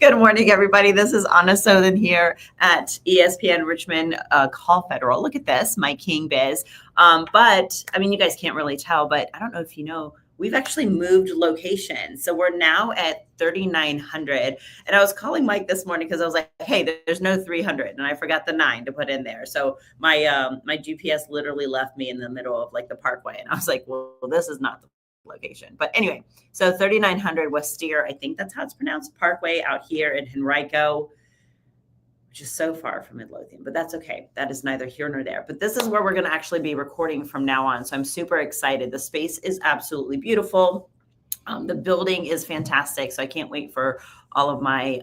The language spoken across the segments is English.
Good morning, everybody. This is Anna Sothen here at ESPN Richmond Call Federal. Look at this, my King Biz. But I mean, you guys can't really tell, but I don't know if you know, we've actually moved location. So we're now at 3,900. And I was calling Mike this morning because I was like, hey, there's no 300. And I forgot the 9 to put in there. So my GPS literally left me in the middle of like the parkway. And I was like, well, this is not the location. But anyway, so 3,900 Westier, I think that's how it's pronounced, Parkway out here in Henrico, which is so far from Midlothian, but that's okay. That is neither here nor there. But this is where we're going to actually be recording from now on. So I'm super excited. The space is absolutely beautiful. The building is fantastic. So I can't wait for all of my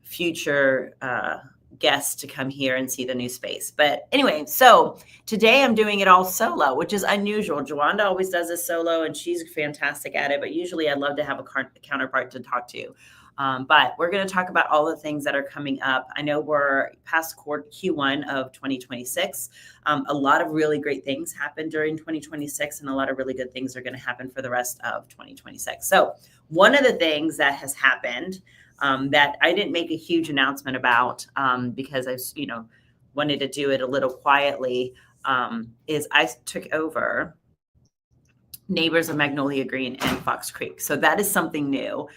future guests to come here and see the new space. But anyway, so today I'm doing it all solo, which is unusual. Jawanda always does this solo and she's fantastic at it, but usually I'd love to have a counterpart to talk to. But we're going to talk about all the things that are coming up. I know we're past Q1 of 2026. A lot of really great things happened during 2026 and a lot of really good things are going to happen for the rest of 2026. So one of the things that has happened that I didn't make a huge announcement about because I, wanted to do it a little quietly, is I took over Neighbors of Magnolia Green and Fox Creek. So that is something new.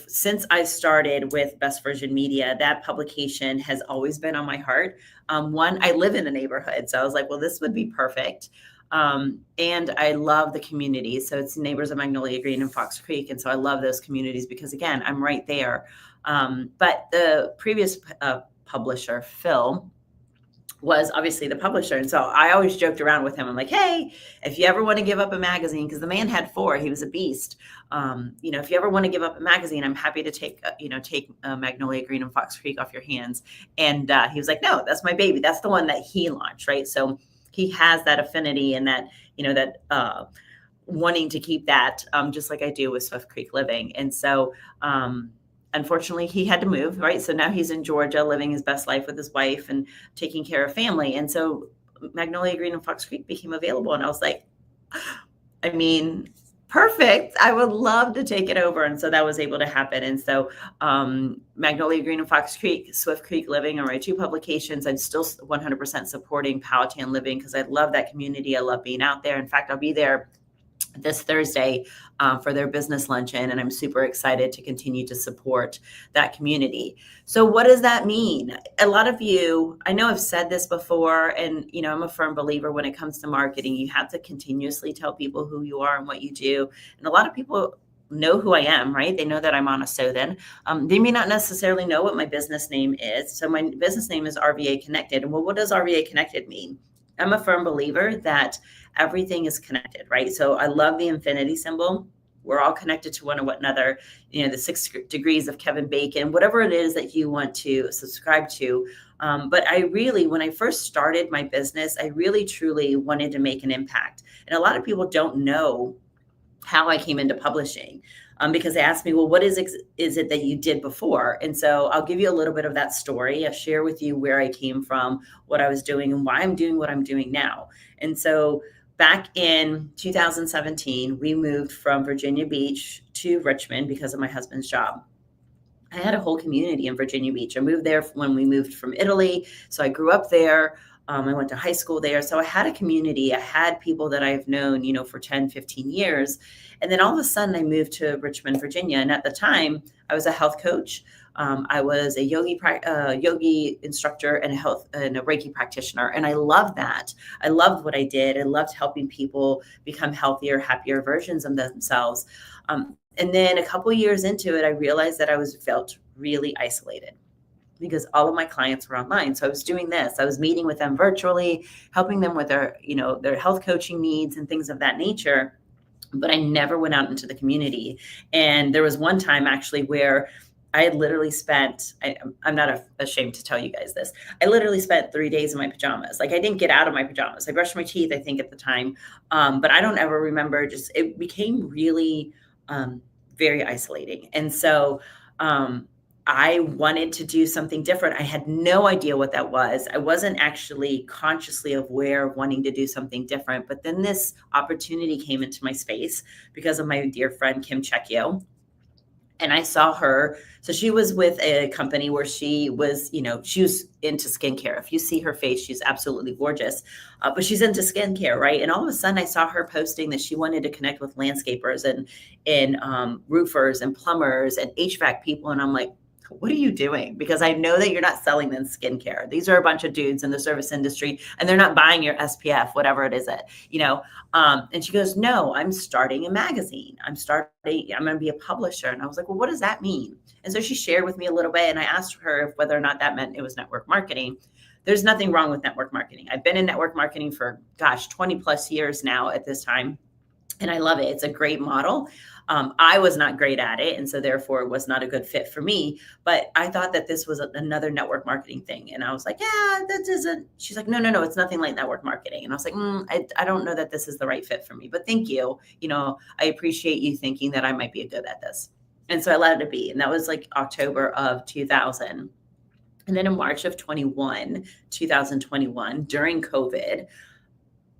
Since I started with Best Version Media, that publication has always been on my heart. One, I live in the neighborhood, so I was like, well, this would be perfect. And I love the community. So it's Neighbors of Magnolia Green and Fox Creek. And so I love those communities because again, I'm right there. But the previous publisher, Phil, was obviously the publisher. And so I always joked around with him. I'm like, hey, if you ever want to give up a magazine, because the man had 4, he was a beast. If you ever want to give up a magazine, I'm happy to take Magnolia Green and Fox Creek off your hands. And he was like, no, that's my baby. That's the one that he launched, right? So he has that affinity and that, wanting to keep that, just like I do with Swift Creek Living. And so, unfortunately, he had to move, right? So now he's in Georgia, living his best life with his wife and taking care of family. And so Magnolia Green and Fox Creek became available. And I was like, perfect. I would love to take it over. And so that was able to happen. And so Magnolia Green and Fox Creek, Swift Creek Living are my 2 publications. I'm still 100% supporting Powhatan Living because I love that community. I love being out there. In fact, I'll be there this Thursday for their business luncheon, and I'm super excited to continue to support that community. So what does that mean? A lot of you, I know I've said this before, and I'm a firm believer when it comes to marketing, you have to continuously tell people who you are and what you do. And a lot of people know who I am, right? They know that I'm Anna Sothen. They may not necessarily know what my business name is. So my business name is RVA Connected. And well, what does RVA Connected mean? I'm a firm believer that everything is connected, right? So I love the infinity symbol. We're all connected to one another, the 6 degrees of Kevin Bacon, whatever it is that you want to subscribe to. But I really, when I first started my business, I really, truly wanted to make an impact. And a lot of people don't know how I came into publishing because they ask me, well, what is it that you did before? And so I'll give you a little bit of that story. I'll share with you where I came from, what I was doing, and why I'm doing what I'm doing now. And so back in 2017, we moved from Virginia Beach to Richmond because of my husband's job. I had a whole community in Virginia Beach. I moved there when we moved from Italy. So I grew up there. I went to high school there. So I had a community. I had people that I've known, for 10, 15 years. And then all of a sudden I moved to Richmond, Virginia. And at the time I was a health coach. I was a yogi instructor and a Reiki practitioner. And I loved that. I loved what I did. I loved helping people become healthier, happier versions of themselves. And then a couple of years into it, I realized that I felt really isolated because all of my clients were online. So I was doing this. I was meeting with them virtually, helping them with their health coaching needs and things of that nature. But I never went out into the community. And there was one time actually where I had literally spent, I'm not ashamed to tell you guys this. I literally spent 3 days in my pajamas. Like I didn't get out of my pajamas. I brushed my teeth, I think at the time. But I don't ever remember, it became really very isolating. And so I wanted to do something different. I had no idea what that was. I wasn't actually consciously aware of wanting to do something different. But then this opportunity came into my space because of my dear friend, Kim Checchio. And I saw her. So she was with a company where she was, she was into skincare. If you see her face, she's absolutely gorgeous, but she's into skincare, right? And all of a sudden, I saw her posting that she wanted to connect with landscapers and roofers and plumbers and HVAC people. And I'm like, what are you doing? Because I know that you're not selling them skincare. These are a bunch of dudes in the service industry, and they're not buying your SPF, whatever it is and she goes, no, I'm starting a magazine. I'm going to be a publisher. And I was like, well, what does that mean? And so she shared with me a little bit, and I asked her whether or not that meant it was network marketing. There's nothing wrong with network marketing. I've been in network marketing for 20 plus years now at this time. And I love it. It's a great model. I was not great at it, and so therefore it was not a good fit for me. But I thought that this was another network marketing thing. And I was like, yeah, that doesn't. She's like, no, it's nothing like network marketing. And I was like, I don't know that this is the right fit for me. But thank you. I appreciate you thinking that I might be good at this. And so I let it be. And that was like October of 2000. And then in March of 2021, during COVID,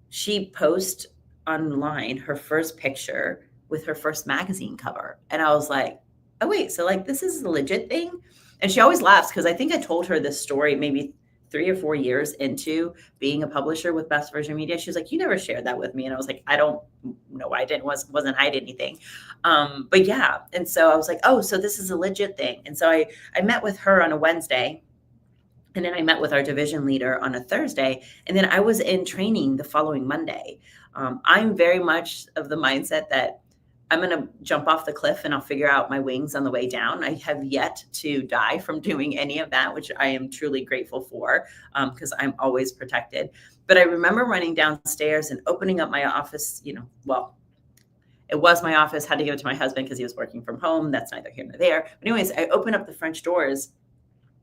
she posted online her first picture with her first magazine cover. And I was like, oh, wait, so like this is a legit thing? And she always laughs because I think I told her this story maybe 3 or 4 years into being a publisher with Best Version Media. She was like, you never shared that with me. And I was like, I don't know why I didn't, wasn't hiding anything. But yeah. And so I was like, oh, so this is a legit thing. And so I met with her on a Wednesday. And then I met with our division leader on a Thursday. And then I was in training the following Monday. I'm very much of the mindset that I'm going to jump off the cliff and I'll figure out my wings on the way down. I have yet to die from doing any of that, which I am truly grateful for because I'm always protected. But I remember running downstairs and opening up my office, it was my office, had to give it to my husband because he was working from home. That's neither here nor there. But anyways, I opened up the French doors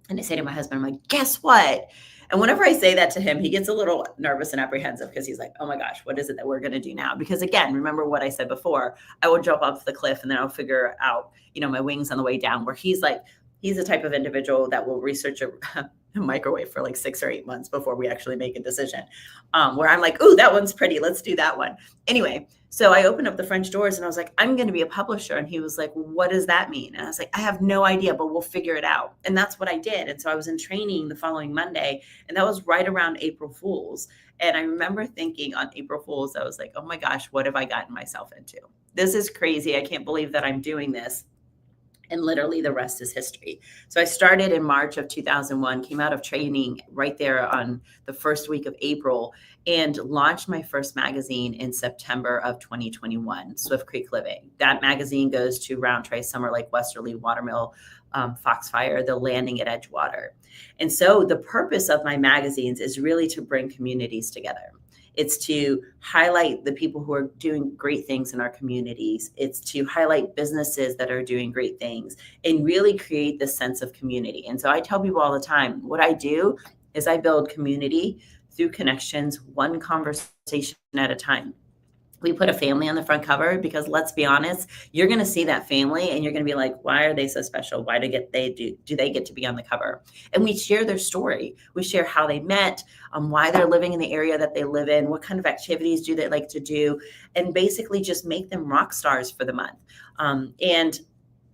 and I say to my husband, I'm like, guess what? And whenever I say that to him, he gets a little nervous and apprehensive because he's like, oh my gosh, what is it that we're going to do now? Because again, remember what I said before, I will jump off the cliff and then I'll figure out, my wings on the way down, where he's the type of individual that will research a microwave for like 6 or 8 months before we actually make a decision. Where I'm like, ooh, that one's pretty. Let's do that one. Anyway, so I opened up the French doors and I was like, I'm going to be a publisher. And he was like, what does that mean? And I was like, I have no idea, but we'll figure it out. And that's what I did. And so I was in training the following Monday, and that was right around April Fool's. And I remember thinking on April Fool's, I was like, oh my gosh, what have I gotten myself into? This is crazy. I can't believe that I'm doing this. And literally the rest is history. So I started in March of 2001, came out of training right there on the first week of April, and launched my first magazine in September of 2021, Swift Creek Living. That magazine goes to Roundtray, Summer Lake, Westerly, Watermill, Foxfire, the Landing at Edgewater. And so the purpose of my magazines is really to bring communities together. It's to highlight the people who are doing great things in our communities. It's to highlight businesses that are doing great things and really create this sense of community. And so I tell people all the time, what I do is I build community through connections, one conversation at a time. We put a family on the front cover because, let's be honest, you're going to see that family and you're going to be like, why are they so special? Why do they get to be on the cover? And we share their story. We share how they met, why they're living in the area that they live in, what kind of activities do they like to do, and basically just make them rock stars for the month. And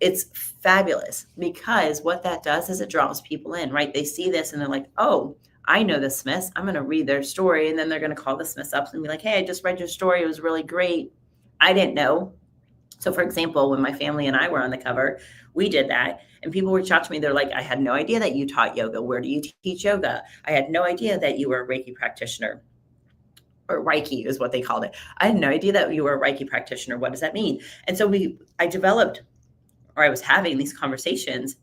it's fabulous because what that does is it draws people in, right? They see this and they're like, oh, I know the Smiths. I'm going to read their story. And then they're going to call the Smiths up and be like, hey, I just read your story. It was really great. I didn't know. So for example, when my family and I were on the cover, we did that. And people reached out to me. They're like, I had no idea that you taught yoga. Where do you teach yoga? I had no idea that you were a Reiki practitioner. Or Reiki is what they called it. I had no idea that you were a Reiki practitioner. What does that mean? And so I was having these conversations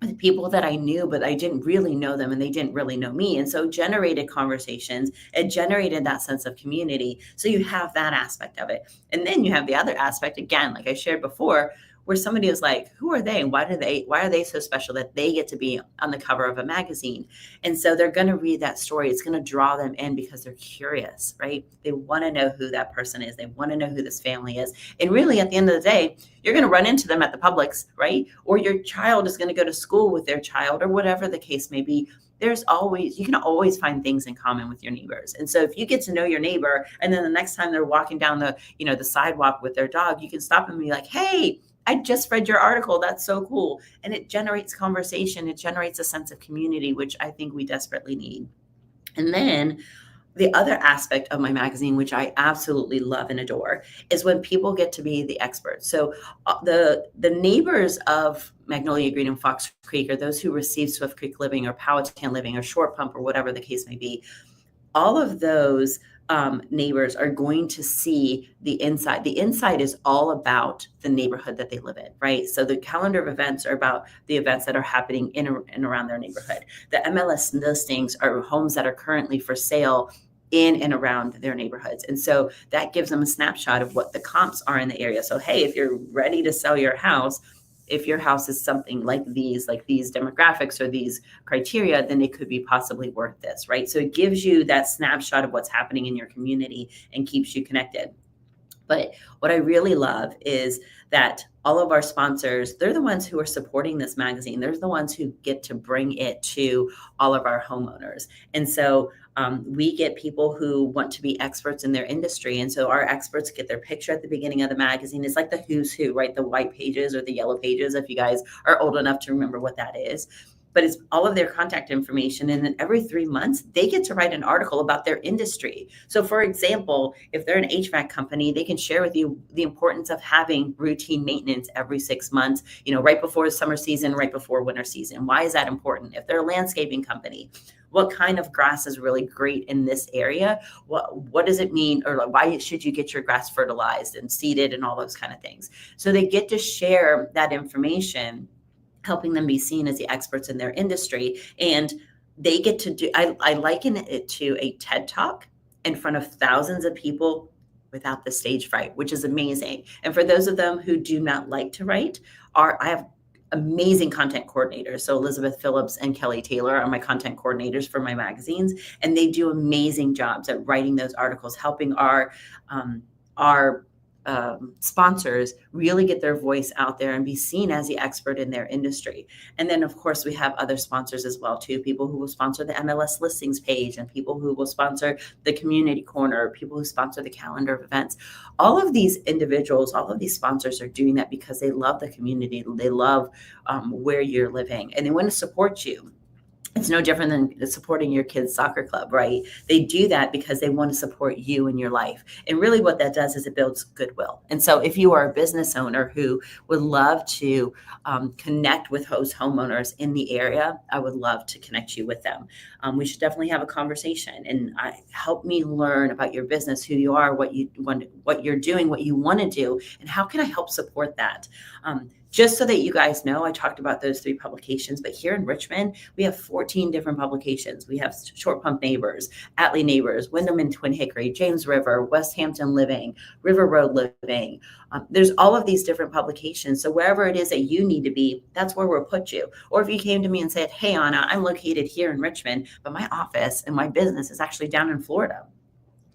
with people that I knew, but I didn't really know them and they didn't really know me. And so generated conversations, it generated that sense of community. So you have that aspect of it. And then you have the other aspect, again, like I shared before, where somebody is like, who are they? Why are they so special that they get to be on the cover of a magazine? And so they're going to read that story. It's going to draw them in because they're curious, right? They want to know who that person is. They want to know who this family is. And really at the end of the day, you're going to run into them at the Publix, right? Or your child is going to go to school with their child or whatever the case may be. You can always find things in common with your neighbors. And so if you get to know your neighbor and then the next time they're walking down the sidewalk with their dog, you can stop and be like, hey, I just read your article. That's so cool. And it generates conversation. It generates a sense of community, which I think we desperately need. And then the other aspect of my magazine, which I absolutely love and adore, is when people get to be the experts. So the neighbors of Magnolia Green and Fox Creek, or those who receive Swift Creek Living or Powhatan Living or Short Pump or whatever the case may be, all of those neighbors are going to see the inside. The inside is all about the neighborhood that they live in, right? So the calendar of events are about the events that are happening in and around their neighborhood. The MLS listings are homes that are currently for sale in and around their neighborhoods. And so that gives them a snapshot of what the comps are in the area. So, hey, if you're ready to sell your house, if your house is something like these demographics or these criteria, then it could be possibly worth this, right? So it gives you that snapshot of what's happening in your community and keeps you connected. But what I really love is that all of our sponsors, they're the ones who are supporting this magazine. They're the ones who get to bring it to all of our homeowners. And so we get people who want to be experts in their industry. And so our experts get their picture at the beginning of the magazine. It's like the who's who, right? The white pages or the yellow pages, if you guys are old enough to remember what that is. But it's all of their contact information. And then every 3 months, they get to write an article about their industry. So for example, if they're an HVAC company, they can share with you the importance of having routine maintenance every 6 months, right before summer season, right before winter season. Why is that important? If they're a landscaping company, what kind of grass is really great in this area? What does it mean? Or why should you get your grass fertilized and seeded and all those kind of things? So they get to share that information, helping them be seen as the experts in their industry. And they get to do, I liken it to a TED Talk in front of thousands of people without the stage fright, which is amazing. And for those of them who do not like to write, I have amazing content coordinators. So Elizabeth Phillips and Kelly Taylor are my content coordinators for my magazines, and they do amazing jobs at writing those articles, helping our sponsors really get their voice out there and be seen as the expert in their industry. And then, of course, we have other sponsors as well, too. People who will sponsor the MLS listings page, and people who will sponsor the community corner, people who sponsor the calendar of events. All of these individuals, all of these sponsors are doing that because they love the community. They love where you're living, and they want to support you. It's no different than supporting your kid's soccer club, right? They do that because they want to support you in your life. And really what that does is it builds goodwill. And so if you are a business owner who would love to connect with host homeowners in the area, I would love to connect you with them. We should definitely have a conversation, and help me learn about your business, who you are, what you're doing, what you want to do, and how can I help support that? Just so that you guys know, I talked about those 3 publications, but here in Richmond, we have 14 different publications. We have Short Pump Neighbors, Atlee Neighbors, Wyndham and Twin Hickory, James River, West Hampton Living, River Road Living. There's all of these different publications. So wherever it is that you need to be, that's where we'll put you. Or if you came to me and said, hey, Anna, I'm located here in Richmond, but my office and my business is actually down in Florida,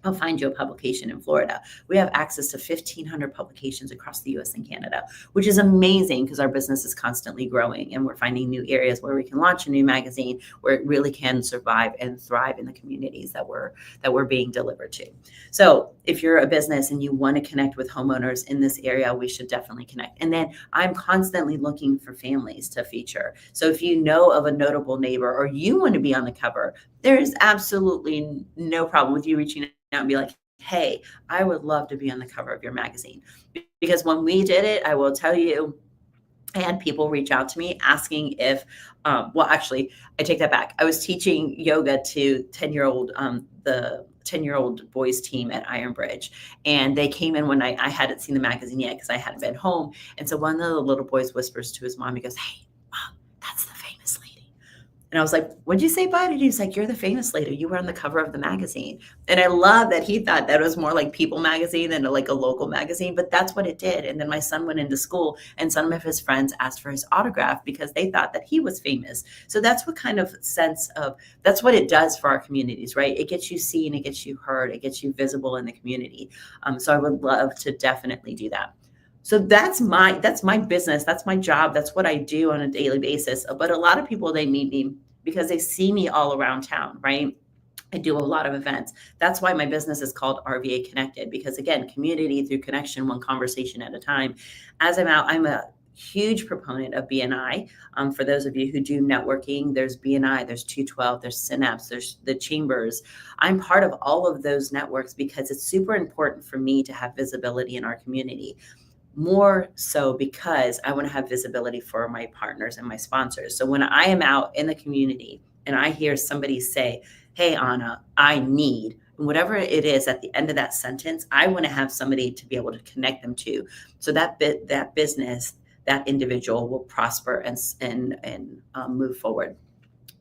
I'll find you a publication in Florida. We have access to 1,500 publications across the US and Canada, which is amazing because our business is constantly growing, and we're finding new areas where we can launch a new magazine where it really can survive and thrive in the communities that we're being delivered to. So if you're a business and you want to connect with homeowners in this area, we should definitely connect. And then I'm constantly looking for families to feature. So if you know of a notable neighbor or you want to be on the cover, there is absolutely no problem with you reaching out and be like, hey, I would love to be on the cover of your magazine. Because when we did it, I will tell you, I had people reach out to me asking if, actually, I take that back. I was teaching yoga to 10-year-old, the 10-year-old boys team at Ironbridge. And they came in one night. I hadn't seen the magazine yet because I hadn't been home. And so one of the little boys whispers to his mom, he goes, hey, Mom, that's the famous lady. And I was like, what'd you say, bud? And he's like, you're the famous lady. You were on the cover of the magazine. And I love that he thought that it was more like People magazine than like a local magazine, but that's what it did. And then my son went into school and some of his friends asked for his autograph because they thought that he was famous. So that's what kind of that's what it does for our communities, right? It gets you seen, it gets you heard, it gets you visible in the community. So I would love to definitely do that. So that's my business. That's my job. That's what I do on a daily basis. But a lot of people, they meet me because they see me all around town, right? I do a lot of events. That's why my business is called RVA Connected, because again, community through connection, one conversation at a time. As I'm out, I'm a huge proponent of BNI. For those of you who do networking, there's BNI, there's 212, there's Synapse, there's the chambers. I'm part of all of those networks because it's super important for me to have visibility in our community. More so because I want to have visibility for my partners and my sponsors. So when I am out in the community and I hear somebody say, "Hey, Anna, I need," and whatever it is at the end of that sentence, I want to have somebody to be able to connect them to. So that business, that individual will prosper and move forward.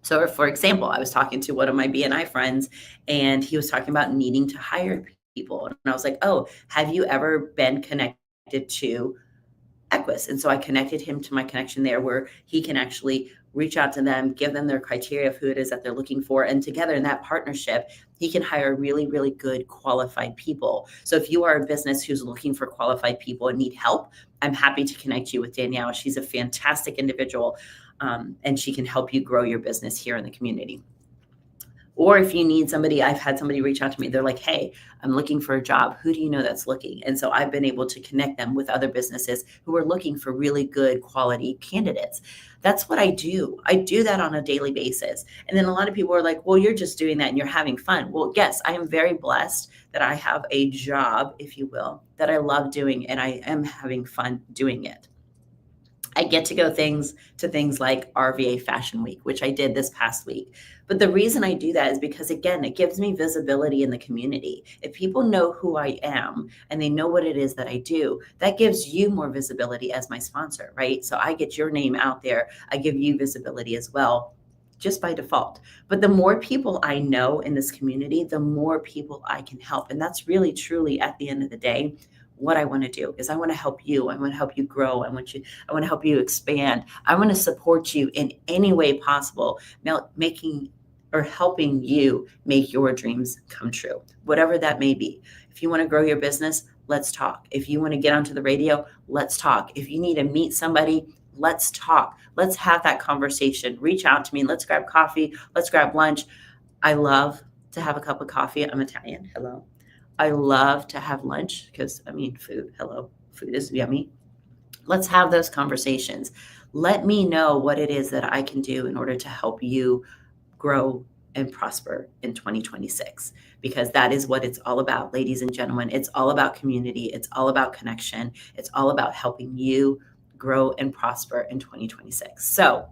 So, for example, I was talking to one of my BNI friends, and he was talking about needing to hire people, and I was like, "Oh, have you ever been connected to Equus?" And so I connected him to my connection there where he can actually reach out to them, give them their criteria of who it is that they're looking for. And together in that partnership, he can hire really, really good qualified people. So if you are a business who's looking for qualified people and need help, I'm happy to connect you with Danielle. She's a fantastic individual, and she can help you grow your business here in the community. Or if you need somebody, I've had somebody reach out to me. They're like, "Hey, I'm looking for a job. Who do you know that's looking?" And so I've been able to connect them with other businesses who are looking for really good quality candidates. That's what I do. I do that on a daily basis. And then a lot of people are like, "Well, you're just doing that and you're having fun." Well, yes, I am very blessed that I have a job, if you will, that I love doing and I am having fun doing it. I get to go to things like RVA Fashion Week, which I did this past week. But the reason I do that is because, again, it gives me visibility in the community. If people know who I am and they know what it is that I do, that gives you more visibility as my sponsor, right? So I get your name out there. I give you visibility as well, just by default. But the more people I know in this community, the more people I can help. And that's really, truly, at the end of the day, what I want to do is I want to help you. I want to help you grow. I want to help you expand. I want to support you in any way possible. Now, making or helping you make your dreams come true, whatever that may be. If you want to grow your business, let's talk. If you want to get onto the radio, let's talk. If you need to meet somebody, let's talk. Let's have that conversation. Reach out to me. Let's grab coffee. Let's grab lunch. I love to have a cup of coffee. I'm Italian. Hello. I love to have lunch because, I mean, food, hello, food is yummy. Let's have those conversations. Let me know what it is that I can do in order to help you grow and prosper in 2026, because that is what it's all about, ladies and gentlemen. It's all about community. It's all about connection. It's all about helping you grow and prosper in 2026. So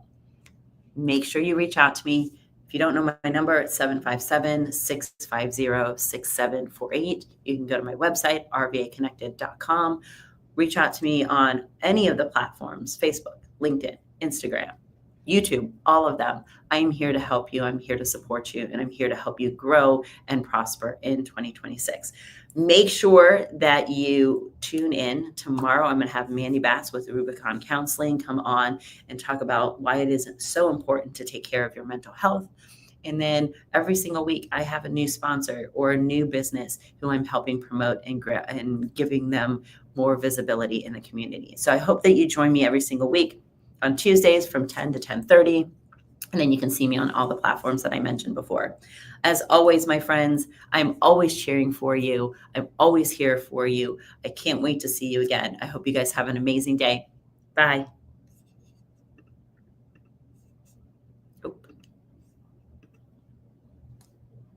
make sure you reach out to me. If you don't know my number, it's 757-650-6748. You can go to my website, rvaconnected.com. Reach out to me on any of the platforms, Facebook, LinkedIn, Instagram, YouTube, all of them. I am here to help you. I'm here to support you, and I'm here to help you grow and prosper in 2026. Make sure that you tune in tomorrow. I'm going to have Mandy Bass with Rubicon Counseling come on and talk about why it is so important to take care of your mental health. And then every single week, I have a new sponsor or a new business who I'm helping promote and giving them more visibility in the community. So I hope that you join me every single week on Tuesdays from 10 to 10:30. And then you can see me on all the platforms that I mentioned before. As always, my friends, I'm always cheering for you. I'm always here for you. I can't wait to see you again. I hope you guys have an amazing day. Bye.